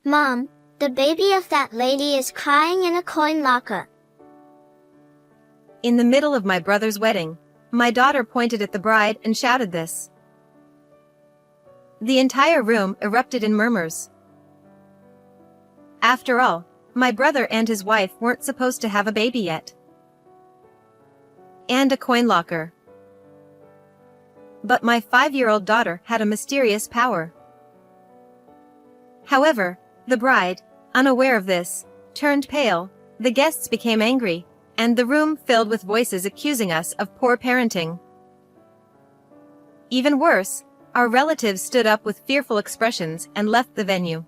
Mom, the baby of that lady is crying in a coin locker. In the middle of my brother's wedding, my daughter pointed at the bride and shouted this. The entire room erupted in murmurs. After all, my brother and his wife weren't supposed to have a baby yet. And a coin locker. But my 5-year-old daughter had a mysterious power. However, the bride, unaware of this, turned pale, the guests became angry, and the room filled with voices accusing us of poor parenting. Even worse, our relatives stood up with fearful expressions and left the venue.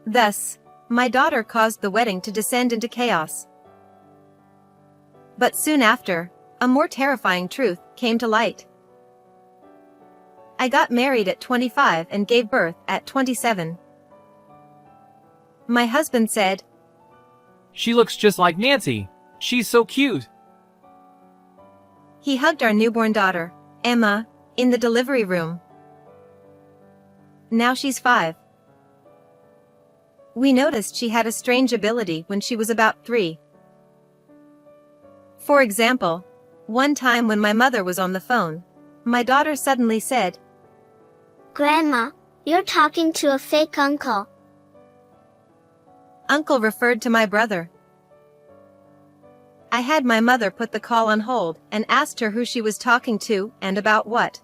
Thus, my daughter caused the wedding to descend into chaos. But soon after, a more terrifying truth came to light. I got married at 25 and gave birth at 27. My husband said, "She looks just like Nancy. She's so cute." He hugged our newborn daughter, Emma, in the delivery room. Now she's 5. We noticed she had a strange ability when she was about 3. For example, one time when my mother was on the phone, my daughter suddenly said, Grandma, you're talking to a fake uncle. Uncle referred to my brother. I had my mother put the call on hold and asked her who she was talking to and about what.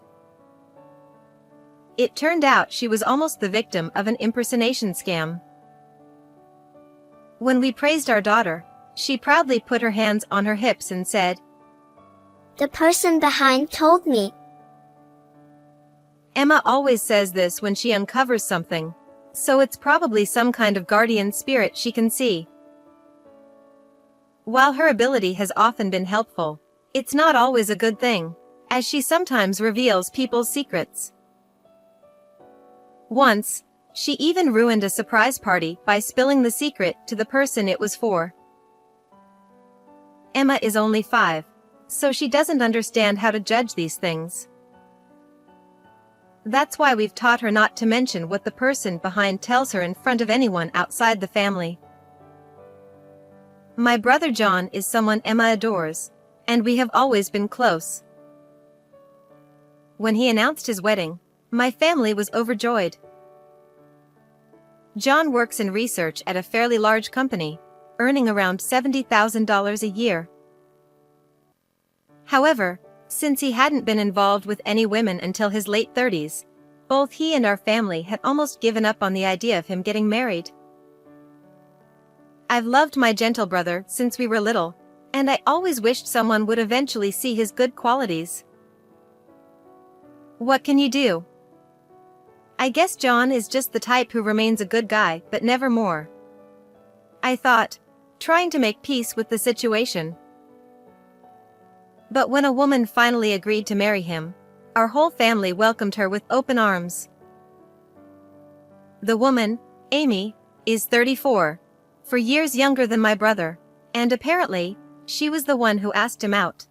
It turned out she was almost the victim of an impersonation scam. When we praised our daughter, she proudly put her hands on her hips and said, The person behind told me. Emma always says this when she uncovers something, so it's probably some kind of guardian spirit she can see. While her ability has often been helpful, it's not always a good thing, as she sometimes reveals people's secrets. Once, she even ruined a surprise party by spilling the secret to the person it was for. Emma is only 5, so she doesn't understand how to judge these things. That's why we've taught her not to mention what the person behind tells her in front of anyone outside the family. My brother John is someone Emma adores, and we have always been close. When he announced his wedding, my family was overjoyed. John works in research at a fairly large company, earning around $70,000 a year. However, since he hadn't been involved with any women until his late 30s, both he and our family had almost given up on the idea of him getting married. I've loved my gentle brother since we were little, and I always wished someone would eventually see his good qualities. What can you do? I guess John is just the type who remains a good guy but never more. I thought, trying to make peace with the situation. But when a woman finally agreed to marry him, our whole family welcomed her with open arms. The woman, Amy, is 34, 4 years younger than my brother, and apparently, she was the one who asked him out.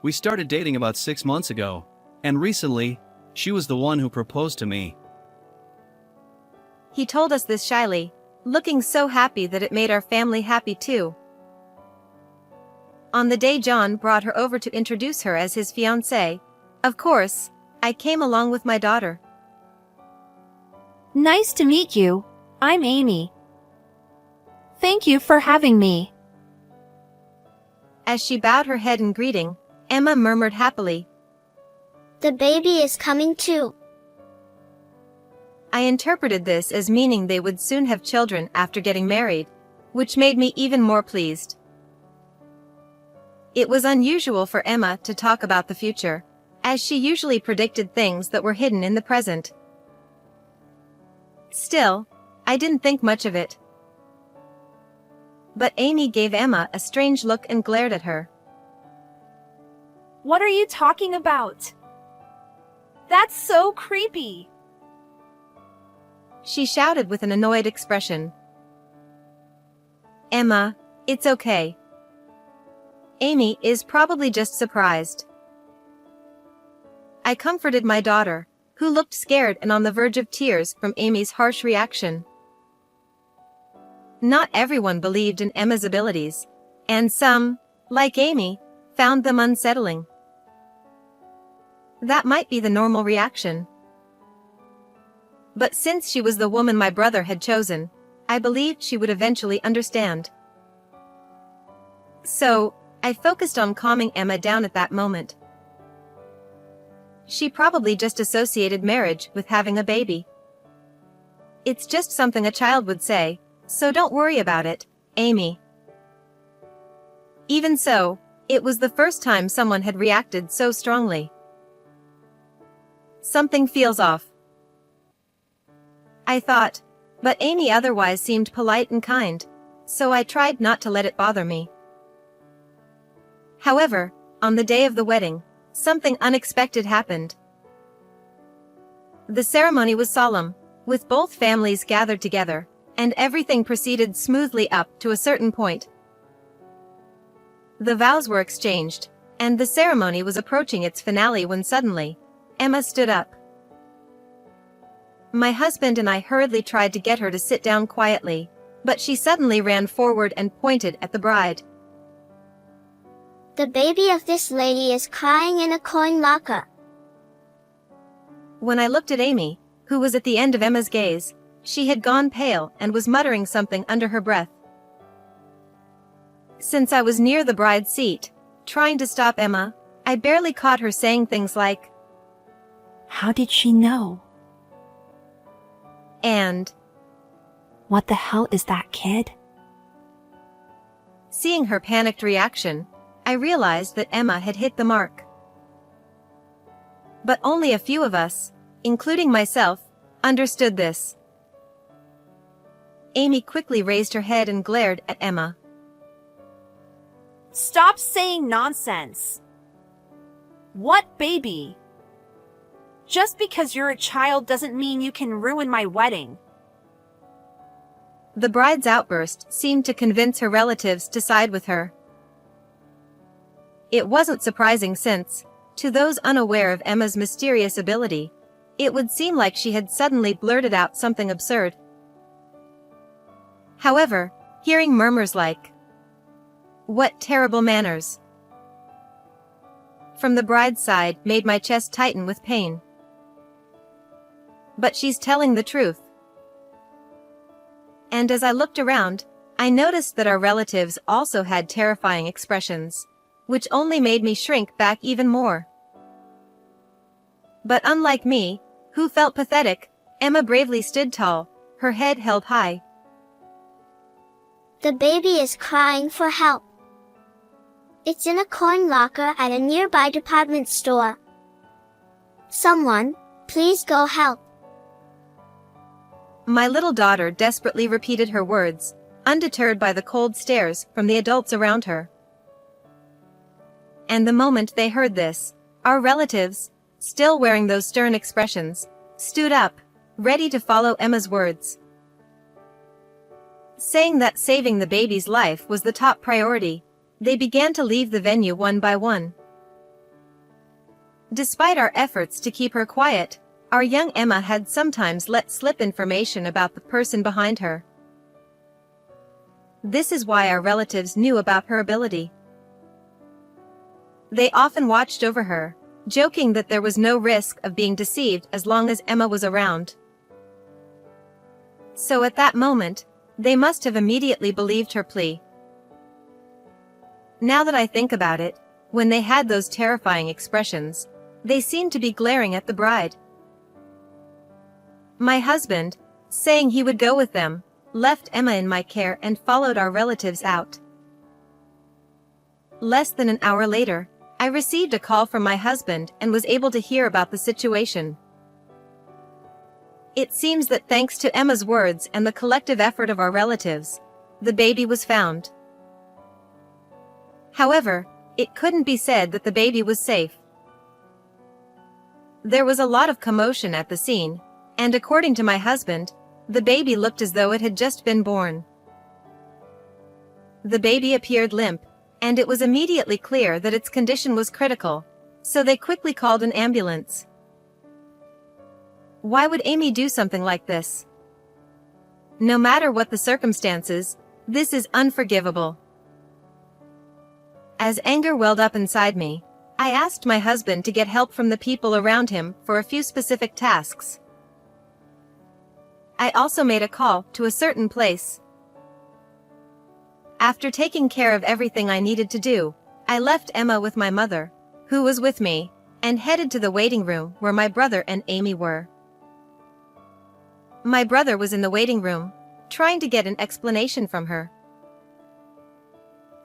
We started dating about 6 months ago, and recently, she was the one who proposed to me. He told us this shyly, looking so happy that it made our family happy too. On the day John brought her over to introduce her as his fiancée, of course, I came along with my daughter. Nice to meet you. I'm Amy. Thank you for having me. As she bowed her head in greeting, Emma murmured happily, The baby is coming too. I interpreted this as meaning they would soon have children after getting married, which made me even more pleased. It was unusual for Emma to talk about the future, as she usually predicted things that were hidden in the present. Still, I didn't think much of it. But Amy gave Emma a strange look and glared at her. What are you talking about? That's so creepy. She shouted with an annoyed expression. Emma, it's okay. Amy is probably just surprised. I comforted my daughter, who looked scared and on the verge of tears from Amy's harsh reaction. Not everyone believed in Emma's abilities, and some, like Amy, found them unsettling. That might be the normal reaction. But since she was the woman my brother had chosen, I believed she would eventually understand. So, I focused on calming Emma down at that moment. She probably just associated marriage with having a baby. It's just something a child would say, so don't worry about it, Amy. Even so, it was the first time someone had reacted so strongly. Something feels off, I thought, but Amy otherwise seemed polite and kind, so I tried not to let it bother me. However, on the day of the wedding, something unexpected happened. The ceremony was solemn, with both families gathered together, and everything proceeded smoothly up to a certain point. The vows were exchanged, and the ceremony was approaching its finale when suddenly, Emma stood up. My husband and I hurriedly tried to get her to sit down quietly, but she suddenly ran forward and pointed at the bride. The baby of this lady is crying in a coin locker. When I looked at Amy, who was at the end of Emma's gaze, she had gone pale and was muttering something under her breath. Since I was near the bride's seat, trying to stop Emma, I barely caught her saying things like, How did she know? and, What the hell is that kid? seeing her panicked reaction, I realized that Emma had hit the mark. But only a few of us, including myself, understood this. Amy quickly raised her head and glared at Emma. Stop saying nonsense. What baby? Just because you're a child doesn't mean you can ruin my wedding. The bride's outburst seemed to convince her relatives to side with her. It wasn't surprising since, to those unaware of Emma's mysterious ability, it would seem like she had suddenly blurted out something absurd. However, hearing murmurs like, "What terrible manners!" from the bride's side made my chest tighten with pain. But she's telling the truth. And as I looked around, I noticed that our relatives also had terrifying expressions, which only made me shrink back even more. But unlike me, who felt pathetic, Emma bravely stood tall, her head held high. The baby is crying for help. It's in a coin locker at a nearby department store. Someone, please go help. My little daughter desperately repeated her words, undeterred by the cold stares from the adults around her. And the moment they heard this, our relatives, still wearing those stern expressions, stood up, ready to follow Emma's words, saying that saving the baby's life was the top priority. They began to leave the venue one by one. Despite our efforts to keep her quiet, our young Emma had sometimes let slip information about the person behind her. This is why our relatives knew about her ability. They often watched over her, joking that there was no risk of being deceived as long as Emma was around. So at that moment, they must have immediately believed her plea. Now that I think about it, when they had those terrifying expressions, they seemed to be glaring at the bride. My husband, saying he would go with them, left Emma in my care and followed our relatives out. Less than an hour later, I received a call from my husband and was able to hear about the situation. It seems that thanks to Emma's words and the collective effort of our relatives, the baby was found. However, it couldn't be said that the baby was safe. There was a lot of commotion at the scene, and according to my husband, the baby looked as though it had just been born. The baby appeared limp, and it was immediately clear that its condition was critical, so they quickly called an ambulance. Why would Amy do something like this? No matter what the circumstances, this is unforgivable. As anger welled up inside me, I asked my husband to get help from the people around him for a few specific tasks. I also made a call to a certain place. After taking care of everything I needed to do, I left Emma with my mother, who was with me, and headed to the waiting room where my brother and Amy were. My brother was in the waiting room, trying to get an explanation from her.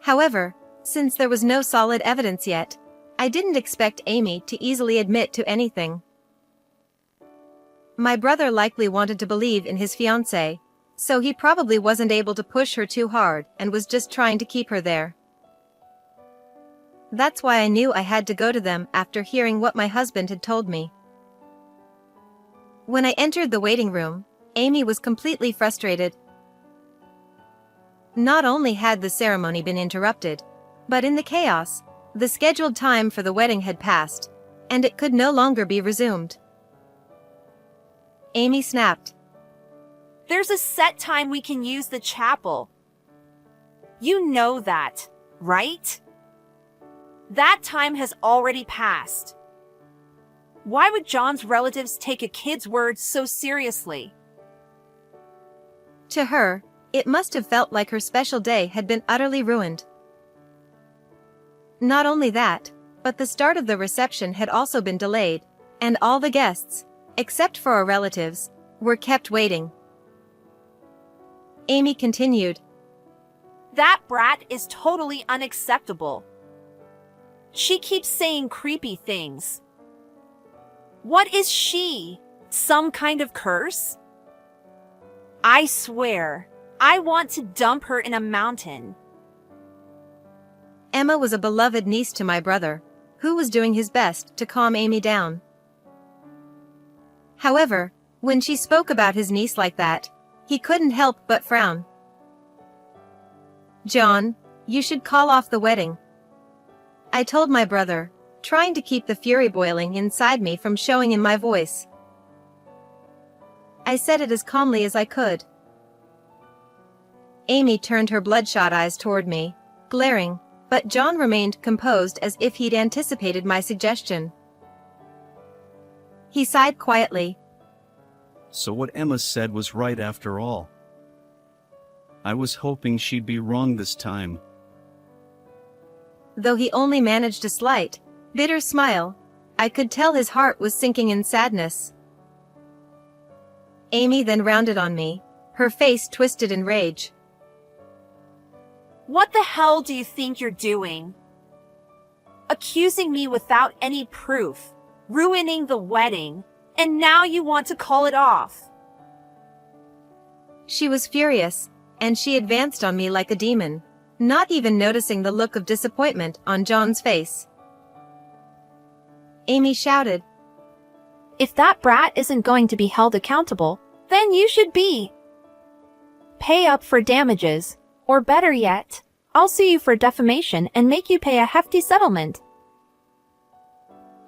However, since there was no solid evidence yet, I didn't expect Amy to easily admit to anything. My brother likely wanted to believe in his fiancée, so he probably wasn't able to push her too hard and was just trying to keep her there. That's why I knew I had to go to them after hearing what my husband had told me. When I entered the waiting room, Amy was completely frustrated. Not only had the ceremony been interrupted, but in the chaos, the scheduled time for the wedding had passed, and it could no longer be resumed. Amy snapped. There's a set time we can use the chapel. You know that, right? That time has already passed. Why would John's relatives take a kid's words so seriously? To her, it must have felt like her special day had been utterly ruined. Not only that, but the start of the reception had also been delayed, and all the guests, except for our relatives, were kept waiting. Amy continued. That brat is totally unacceptable. She keeps saying creepy things. What is she? Some kind of curse? I swear, I want to dump her in a mountain. Emma was a beloved niece to my brother, who was doing his best to calm Amy down. However, when she spoke about his niece like that, he couldn't help but frown. John, you should call off the wedding, I told my brother, trying to keep the fury boiling inside me from showing in my voice. I said it as calmly as I could. Amy turned her bloodshot eyes toward me, glaring, but John remained composed as if he'd anticipated my suggestion. He sighed quietly. So what Emma said was right after all. I was hoping she'd be wrong this time. Though he only managed a slight, bitter smile, I could tell his heart was sinking in sadness. Amy then rounded on me, her face twisted in rage. What the hell do you think you're doing? Accusing me without any proof, ruining the wedding, and now you want to call it off. She was furious, and she advanced on me like a demon, not even noticing the look of disappointment on John's face. Amy shouted, If that brat isn't going to be held accountable, then you should be. Pay up for damages, or better yet, I'll sue you for defamation and make you pay a hefty settlement.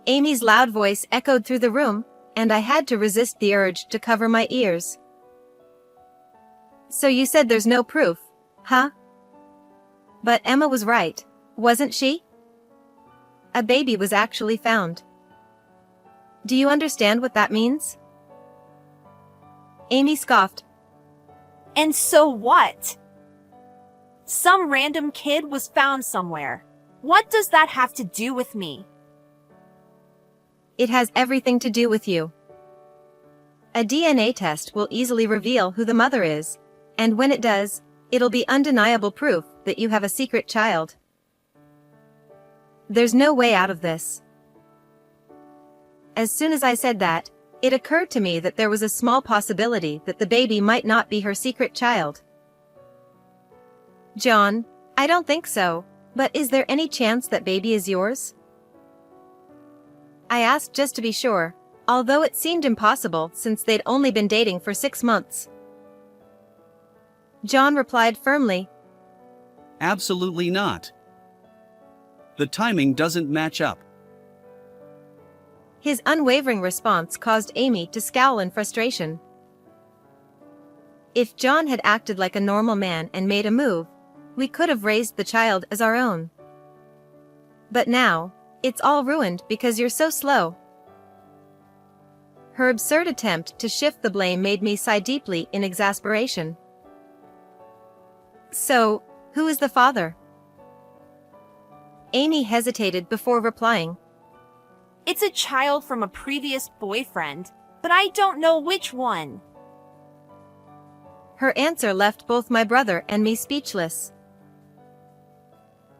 Amy's loud voice echoed through the room, and I had to resist the urge to cover my ears. So you said there's no proof, huh? But Emma was right, wasn't she? A baby was actually found. Do you understand what that means? Amy scoffed. And so what? Some random kid was found somewhere. What does that have to do with me? It has everything to do with you. A DNA test will easily reveal who the mother is, and when it does, it'll be undeniable proof that you have a secret child. There's no way out of this. As soon as I said that, it occurred to me that there was a small possibility that the baby might not be her secret child. John, I don't think so, but is there any chance that baby is yours? I asked just to be sure, although it seemed impossible since they'd only been dating for 6 months. John replied firmly, Absolutely not. The timing doesn't match up. His unwavering response caused Amy to scowl in frustration. If John had acted like a normal man and made a move, we could have raised the child as our own. But now, it's all ruined because you're so slow. Her absurd attempt to shift the blame made me sigh deeply in exasperation. So, who is the father? Amy hesitated before replying. It's a child from a previous boyfriend, but I don't know which one. Her answer left both my brother and me speechless.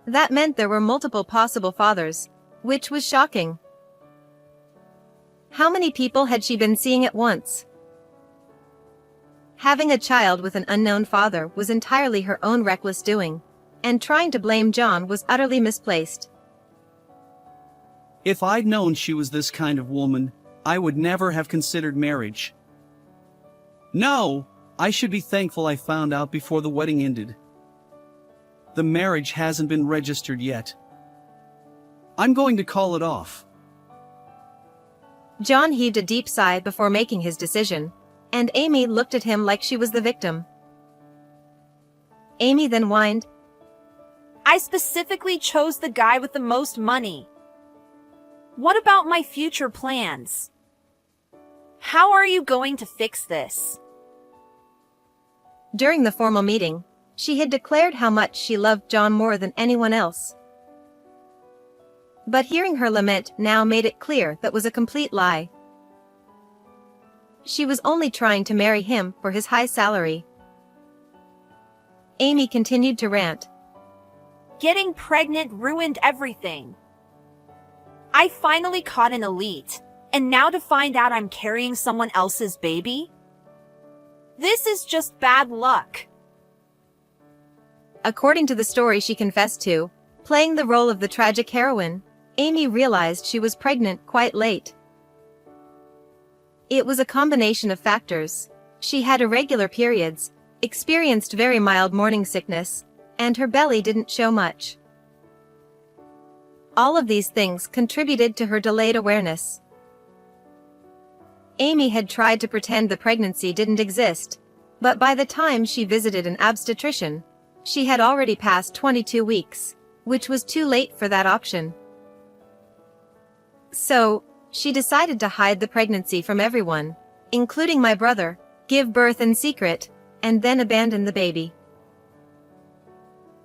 That meant there were multiple possible fathers, which was shocking. How many people had she been seeing at once? Having a child with an unknown father was entirely her own reckless doing, and trying to blame John was utterly misplaced. If I'd known she was this kind of woman, I would never have considered marriage. No, I should be thankful I found out before the wedding ended. The marriage hasn't been registered yet. I'm going to call it off. John heaved a deep sigh before making his decision, and Amy looked at him like she was the victim. Amy then whined, I specifically chose the guy with the most money. What about my future plans? How are you going to fix this? During the formal meeting, she had declared how much she loved John more than anyone else. But hearing her lament now made it clear that was a complete lie. She was only trying to marry him for his high salary. Amy continued to rant. Getting pregnant ruined everything. I finally caught an elite, and now to find out I'm carrying someone else's baby? This is just bad luck. According to the story she confessed to, playing the role of the tragic heroine, Amy realized she was pregnant quite late. It was a combination of factors. She had irregular periods, experienced very mild morning sickness, and her belly didn't show much. All of these things contributed to her delayed awareness. Amy had tried to pretend the pregnancy didn't exist, but by the time she visited an obstetrician, she had already passed 22 weeks, which was too late for that option. So, she decided to hide the pregnancy from everyone, including my brother, give birth in secret, and then abandon the baby.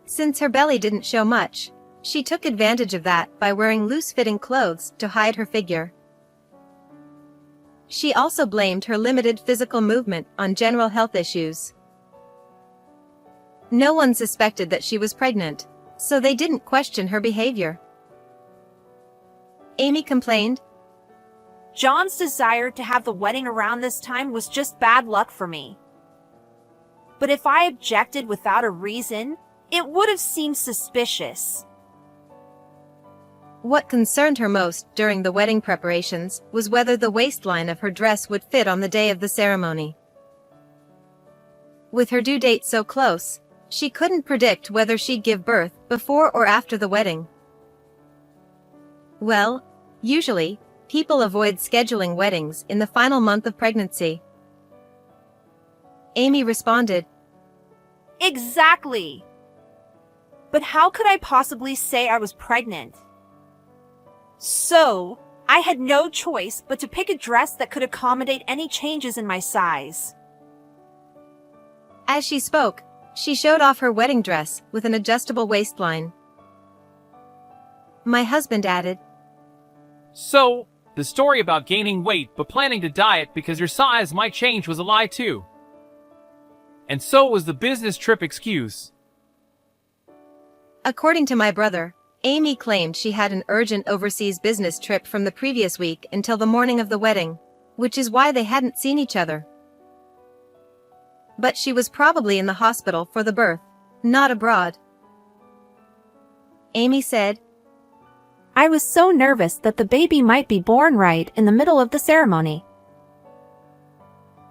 Since her belly didn't show much, she took advantage of that by wearing loose-fitting clothes to hide her figure. She also blamed her limited physical movement on general health issues. No one suspected that she was pregnant, so they didn't question her behavior. Amy complained, John's desire to have the wedding around this time was just bad luck for me. But if I objected without a reason, it would have seemed suspicious. What concerned her most during the wedding preparations was whether the waistline of her dress would fit on the day of the ceremony. With her due date so close, she couldn't predict whether she'd give birth before or after the wedding. Well, usually, people avoid scheduling weddings in the final month of pregnancy. Amy responded, Exactly. But how could I possibly say I was pregnant? So, I had no choice but to pick a dress that could accommodate any changes in my size. As she spoke, she showed off her wedding dress with an adjustable waistline. My husband added, So, the story about gaining weight but planning to diet because your size might change was a lie too. And so was the business trip excuse. According to my brother, Amy claimed she had an urgent overseas business trip from the previous week until the morning of the wedding, which is why they hadn't seen each other. But she was probably in the hospital for the birth, not abroad. Amy said, I was so nervous that the baby might be born right in the middle of the ceremony.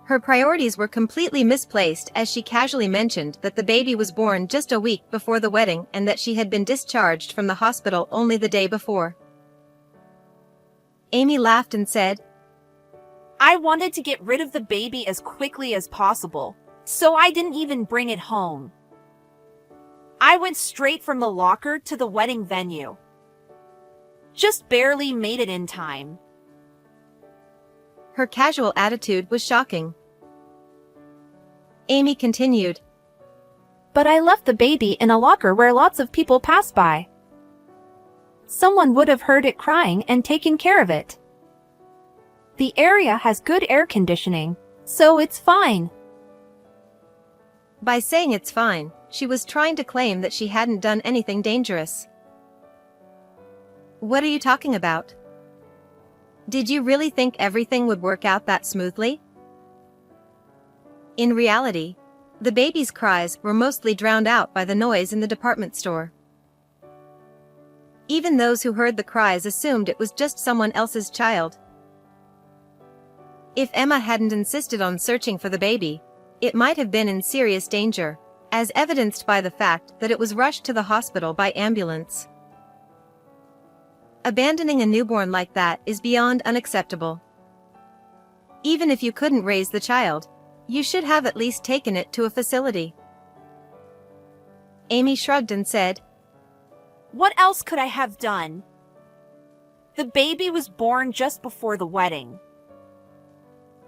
Her priorities were completely misplaced as she casually mentioned that the baby was born just a week before the wedding and that she had been discharged from the hospital only the day before. Amy laughed and said, I wanted to get rid of the baby as quickly as possible, so I didn't even bring it home. I went straight from the locker to the wedding venue. Just barely made it in time. Her casual attitude was shocking. Amy continued, But I left the baby in a locker where lots of people pass by. Someone would have heard it crying and taken care of it. The area has good air conditioning, so it's fine. By saying it's fine, she was trying to claim that she hadn't done anything dangerous. What are you talking about? Did you really think everything would work out that smoothly? In reality, the baby's cries were mostly drowned out by the noise in the department store. Even those who heard the cries assumed it was just someone else's child. If Emma hadn't insisted on searching for the baby, it might have been in serious danger, as evidenced by the fact that it was rushed to the hospital by ambulance. Abandoning a newborn like that is beyond unacceptable. Even if you couldn't raise the child, you should have at least taken it to a facility. Amy shrugged and said, What else could I have done? The baby was born just before the wedding.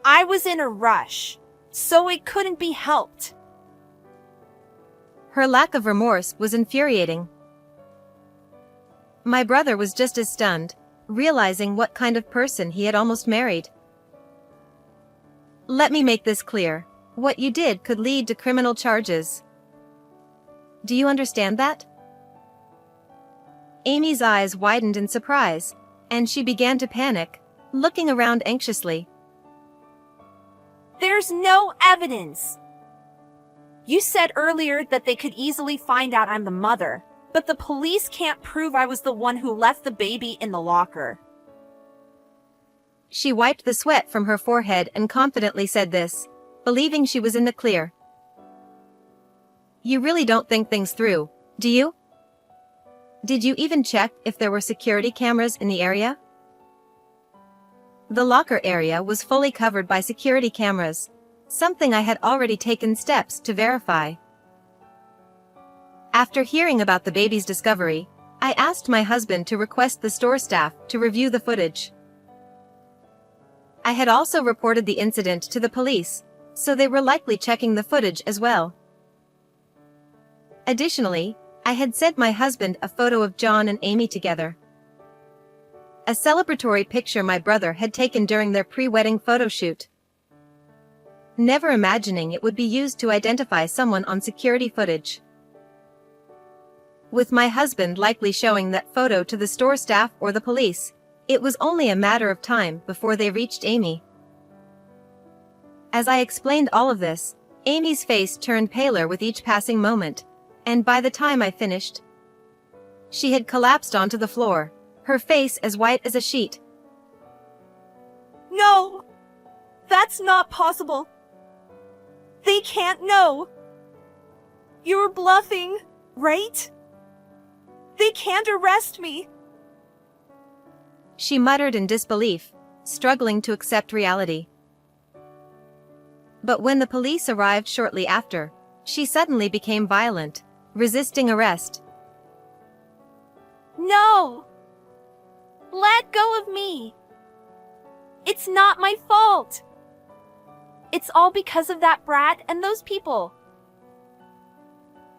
I was in a rush, so it couldn't be helped. Her lack of remorse was infuriating. My brother was just as stunned, realizing what kind of person he had almost married. Let me make this clear. What you did could lead to criminal charges. Do you understand that? Amy's eyes widened in surprise, and she began to panic, looking around anxiously. There's no evidence. You said earlier that they could easily find out I'm the mother, but the police can't prove I was the one who left the baby in the locker. She wiped the sweat from her forehead and confidently said this, believing she was in the clear. You really don't think things through, do you? Did you even check if there were security cameras in the area? The locker area was fully covered by security cameras, something I had already taken steps to verify. After hearing about the baby's discovery, I asked my husband to request the store staff to review the footage. I had also reported the incident to the police, so they were likely checking the footage as well. Additionally, I had sent my husband a photo of John and Amy together. A celebratory picture my brother had taken during their pre-wedding photo shoot. Never imagining it would be used to identify someone on security footage. With my husband likely showing that photo to the store staff or the police, it was only a matter of time before they reached Amy. As I explained all of this, Amy's face turned paler with each passing moment, and by the time I finished, she had collapsed onto the floor, her face as white as a sheet. No! That's not possible. They can't know. You're bluffing, right? They can't arrest me. She muttered in disbelief, struggling to accept reality. But when the police arrived shortly after, she suddenly became violent, resisting arrest. No! Let go of me. It's not my fault. It's all because of that brat and those people.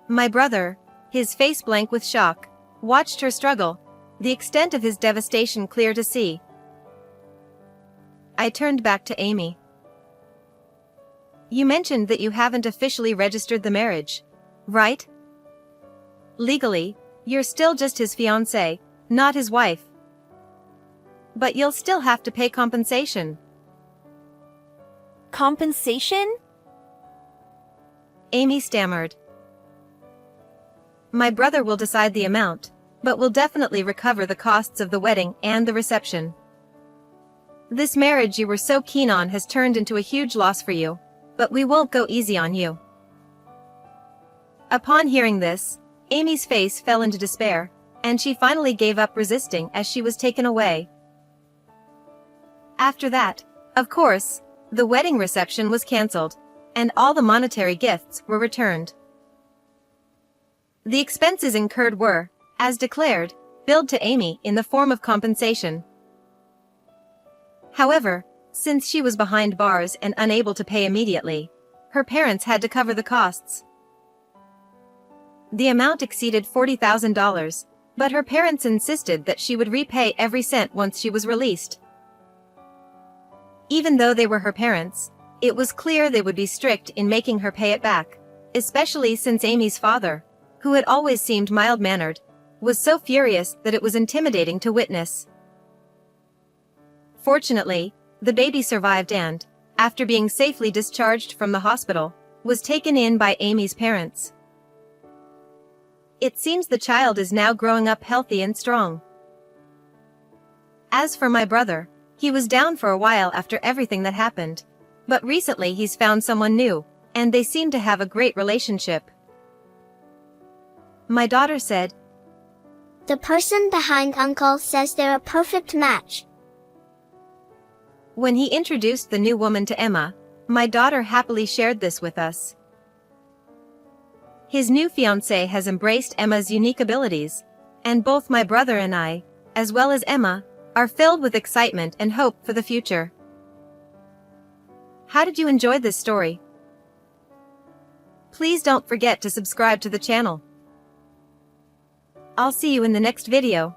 My brother, his face blank with shock, watched her struggle, the extent of his devastation clear to see. I turned back to Amy. You mentioned that you haven't officially registered the marriage, right? Legally, you're still just his fiancée, not his wife. But you'll still have to pay compensation. Compensation? Amy stammered. My brother will decide the amount, but will definitely recover the costs of the wedding and the reception. This marriage you were so keen on has turned into a huge loss for you, but we won't go easy on you. Upon hearing this, Amy's face fell into despair, and she finally gave up resisting as she was taken away. After that, of course, the wedding reception was cancelled, and all the monetary gifts were returned. The expenses incurred were, as declared, billed to Amy in the form of compensation. However, since she was behind bars and unable to pay immediately, her parents had to cover the costs. The amount exceeded $40,000, but her parents insisted that she would repay every cent once she was released. Even though they were her parents, it was clear they would be strict in making her pay it back, especially since Amy's father, who had always seemed mild-mannered, was so furious that it was intimidating to witness. Fortunately, the baby survived and, after being safely discharged from the hospital, was taken in by Amy's parents. It seems the child is now growing up healthy and strong. As for my brother, he was down for a while after everything that happened, but recently he's found someone new, and they seem to have a great relationship. My daughter said, The person behind Uncle says they're a perfect match. When he introduced the new woman to Emma, my daughter happily shared this with us. His new fiancée has embraced Emma's unique abilities, and both my brother and I, as well as Emma, are filled with excitement and hope for the future. How did you enjoy this story? Please don't forget to subscribe to the channel. I'll see you in the next video.